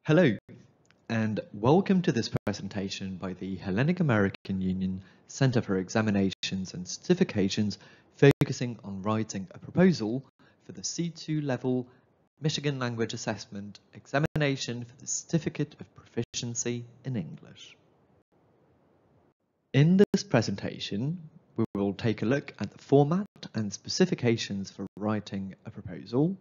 Hello, and welcome to this presentation by the Hellenic American Union Center for Examinations and Certifications, focusing on writing a proposal for the C2 level Michigan Language Assessment examination for the Certificate of Proficiency in English. In this presentation, we will take a look at the format and specifications for writing a proposal.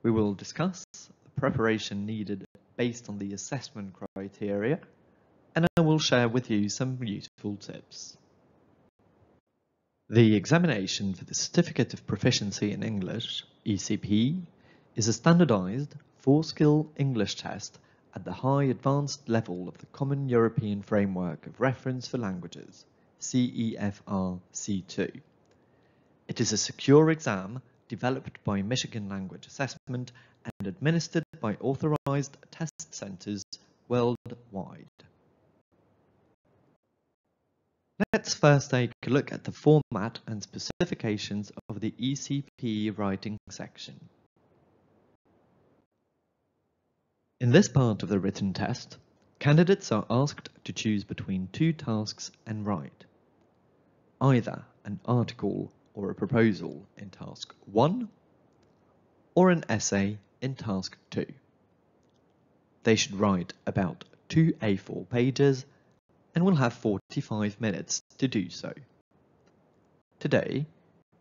We will discuss the preparation needed based on the assessment criteria, and I will share with you some useful tips. The examination for the Certificate of Proficiency in English, ECPE, is a standardized 4-skill English test at the high advanced level of the Common European Framework of Reference for Languages, CEFR C2. It is a secure exam developed by Michigan Language Assessment and administered by authorized test centers worldwide. Let's first take a look at the format and specifications of the ECPE writing section. In this part of the written test, candidates are asked to choose between two tasks and write either an article or a proposal in task 1 or an essay in task 2. They should write about 2 A4 pages and will have 45 minutes to do so. Today,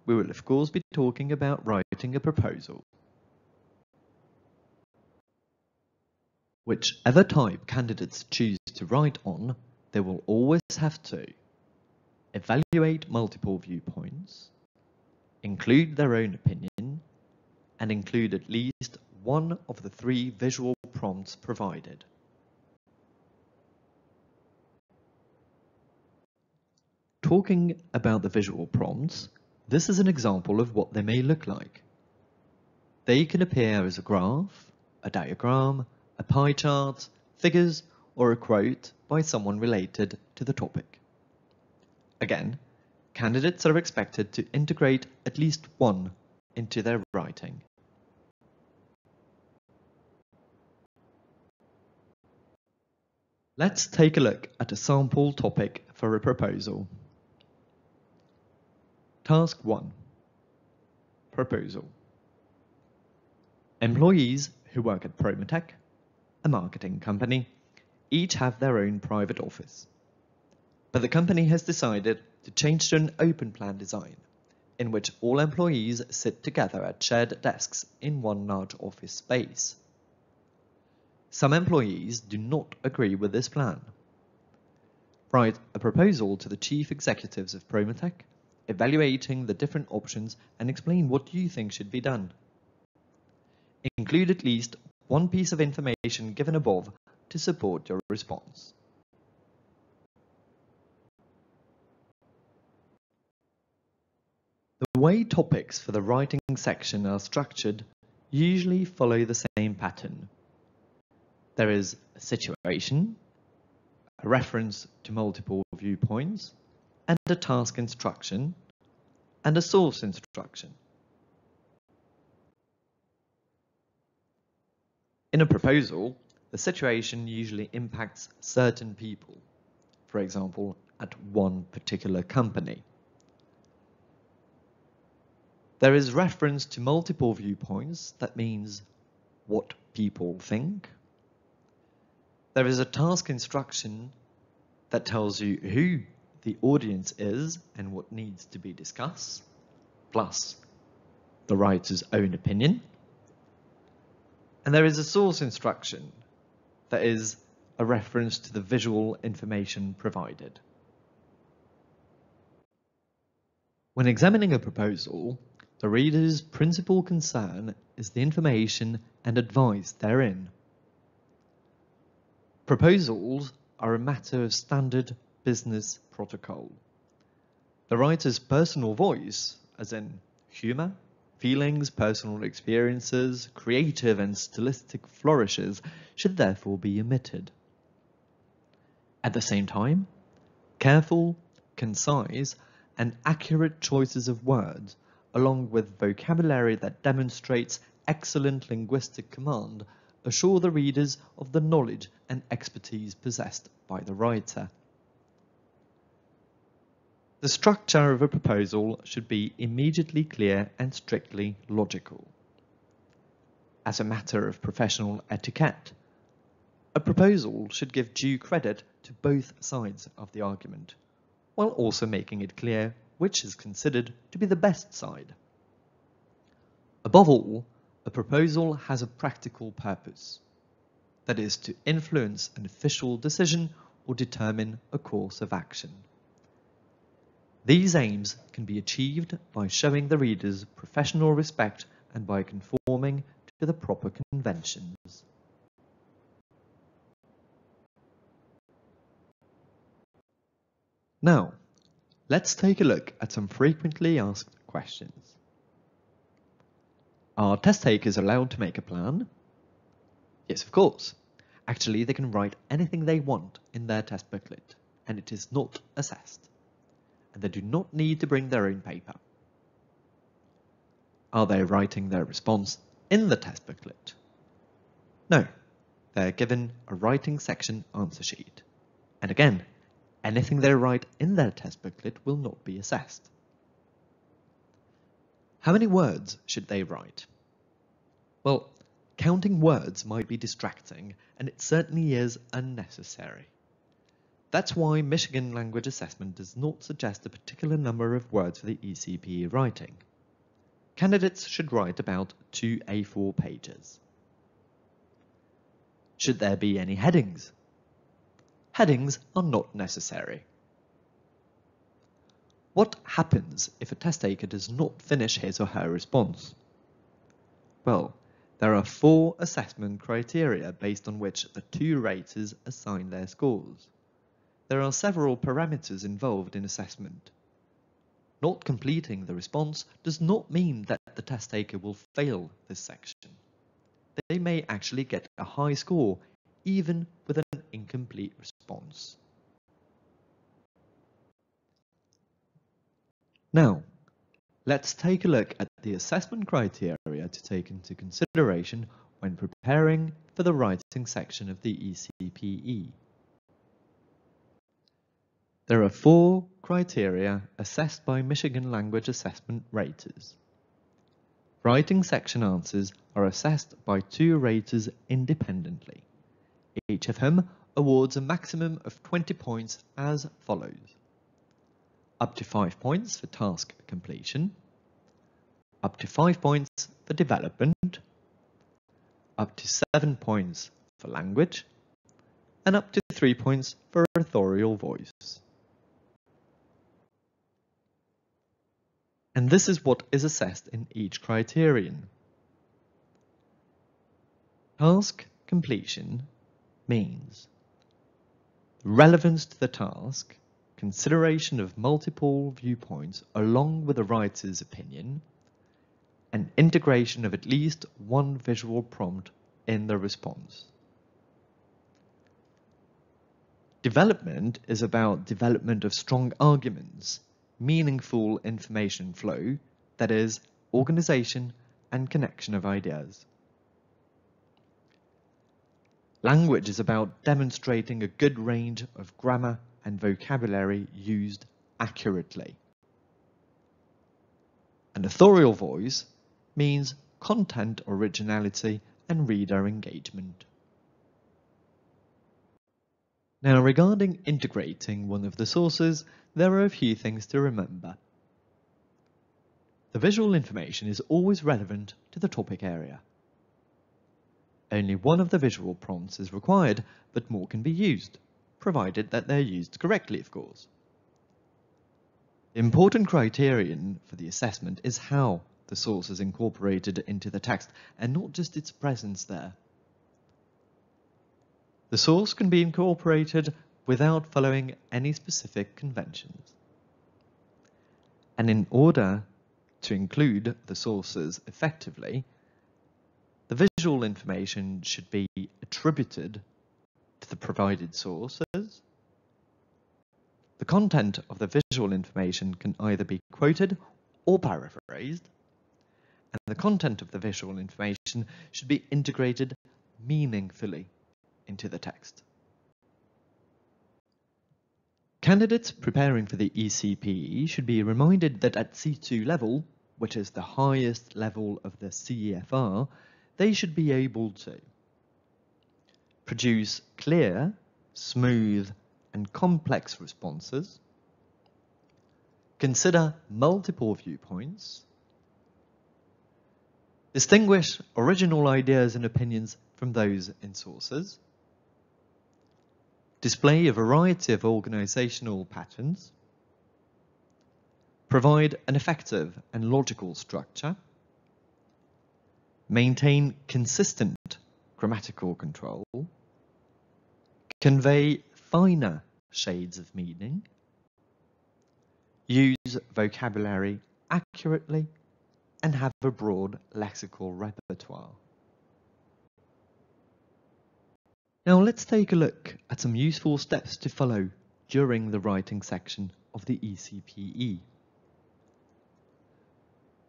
we will of course be talking about writing a proposal. Whichever type candidates choose to write on, they will always have to evaluate multiple viewpoints, include their own opinion, and include at least one of the 3 visual prompts provided. Talking about the visual prompts, this is an example of what they may look like. They can appear as a graph, a diagram, a pie chart, figures, or a quote by someone related to the topic. Again, candidates are expected to integrate at least one into their writing. Let's take a look at a sample topic for a proposal. Task 1. Proposal. Employees who work at Prometech, a marketing company, each have their own private office. But the company has decided to change to an open plan design, in which all employees sit together at shared desks in one large office space. Some employees do not agree with this plan. Write a proposal to the chief executives of Prometech, evaluating the different options and explain what you think should be done. Include at least one piece of information given above to support your response. The way topics for the writing section are structured usually follow the same pattern. There is a situation, a reference to multiple viewpoints, and a task instruction, and a source instruction. In a proposal, the situation usually impacts certain people, for example, at one particular company. There is reference to multiple viewpoints, that means what people think. There is a task instruction that tells you who the audience is and what needs to be discussed, plus the writer's own opinion. And there is a source instruction that is a reference to the visual information provided. When examining a proposal, the reader's principal concern is the information and advice therein. Proposals are a matter of standard business protocol. The writer's personal voice, as in humor, feelings, personal experiences, creative and stylistic flourishes, should therefore be omitted. At the same time, careful, concise, and accurate choices of words, along with vocabulary that demonstrates excellent linguistic command, assure the readers of the knowledge and expertise possessed by the writer. The structure of a proposal should be immediately clear and strictly logical. As a matter of professional etiquette, a proposal should give due credit to both sides of the argument, while also making it clear which is considered to be the best side. Above all, a proposal has a practical purpose, that is, to influence an official decision or determine a course of action. These aims can be achieved by showing the readers professional respect and by conforming to the proper conventions. Now, let's take a look at some frequently asked questions. Are test takers allowed to make a plan? Yes, of course. Actually, they can write anything they want in their test booklet, and it is not assessed. And they do not need to bring their own paper. Are they writing their response in the test booklet? No, they're given a writing section answer sheet. And again, anything they write in their test booklet will not be assessed. How many words should they write? Well, counting words might be distracting, and it certainly is unnecessary. That's why Michigan Language Assessment does not suggest a particular number of words for the ECPE writing. Candidates should write about 2 A4 pages. Should there be any headings? Headings are not necessary. What happens if a test taker does not finish his or her response? Well, there are 4 assessment criteria based on which the 2 raters assign their scores. There are several parameters involved in assessment. Not completing the response does not mean that the test taker will fail this section. They may actually get a high score even with an incomplete response. Now, let's take a look at the assessment criteria to take into consideration when preparing for the writing section of the ECPE. There are 4 criteria assessed by Michigan Language Assessment raters. Writing section answers are assessed by 2 raters independently, each of whom awards a maximum of 20 points as follows. Up to 5 points for task completion, up to 5 points for development, up to 7 points for language, and up to 3 points for authorial voice. And this is what is assessed in each criterion. Task completion means relevance to the task, consideration of multiple viewpoints along with the writer's opinion, and integration of at least one visual prompt in the response. Development is about development of strong arguments, meaningful information flow, that is, organization and connection of ideas. Language is about demonstrating a good range of grammar and vocabulary used accurately. And authorial voice means content originality and reader engagement. Now, regarding integrating one of the sources, there are a few things to remember. The visual information is always relevant to the topic area. Only one of the visual prompts is required, but more can be used, provided that they're used correctly, of course. The important criterion for the assessment is how the source is incorporated into the text, and not just its presence there. The source can be incorporated without following any specific conventions. And in order to include the sources effectively, the visual information should be attributed to the provided sources. The content of the visual information can either be quoted or paraphrased, and the content of the visual information should be integrated meaningfully into the text. Candidates preparing for the ECPE should be reminded that at C2 level, which is the highest level of the CEFR, they should be able to produce clear, smooth, and complex responses, consider multiple viewpoints, distinguish original ideas and opinions from those in sources, display a variety of organizational patterns, provide an effective and logical structure, maintain consistent grammatical control, convey finer shades of meaning, use vocabulary accurately, and have a broad lexical repertoire. Now let's take a look at some useful steps to follow during the writing section of the ECPE.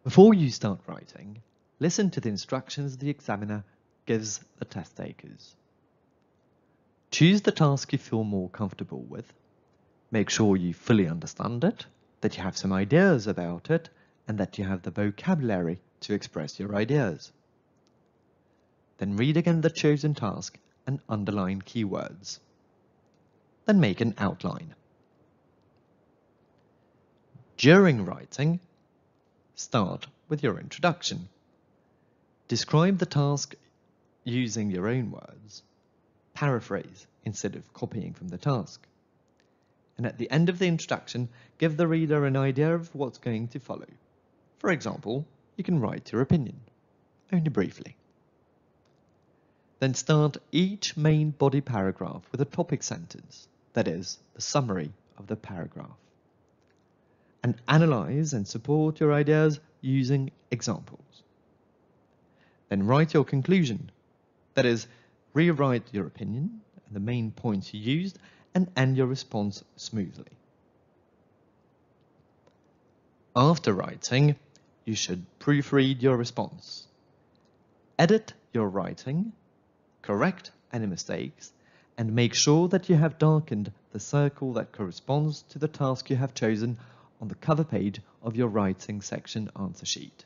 Before you start writing, listen to the instructions the examiner gives the test takers. Choose the task you feel more comfortable with. Make sure you fully understand it, that you have some ideas about it, and that you have the vocabulary to express your ideas. Then read again the chosen task and underline keywords. Then make an outline. During writing, start with your introduction. Describe the task using your own words. Paraphrase instead of copying from the task. And at the end of the introduction, give the reader an idea of what's going to follow. For example, you can write your opinion, only briefly. Then start each main body paragraph with a topic sentence, that is, the summary of the paragraph. And analyze and support your ideas using examples. Then write your conclusion, that is, rewrite your opinion and the main points you used and end your response smoothly. After writing, you should proofread your response. Edit your writing, correct any mistakes, and make sure that you have darkened the circle that corresponds to the task you have chosen on the cover page of your writing section answer sheet.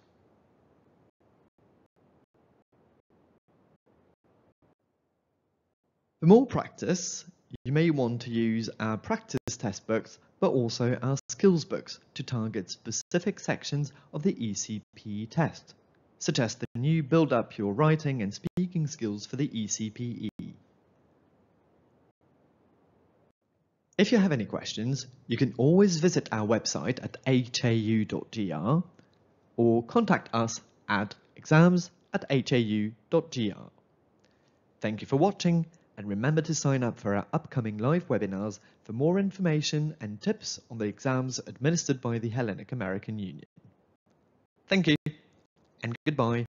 For more practice, you may want to use our practice test books, but also our skills books to target specific sections of the ECPE test, such as the new Build Up Your Writing and Speaking Skills for the ECPE. If you have any questions, you can always visit our website at hau.gr or contact us at exams@hau.gr. Thank you for watching, and remember to sign up for our upcoming live webinars for more information and tips on the exams administered by the Hellenic American Union. Thank you, and goodbye.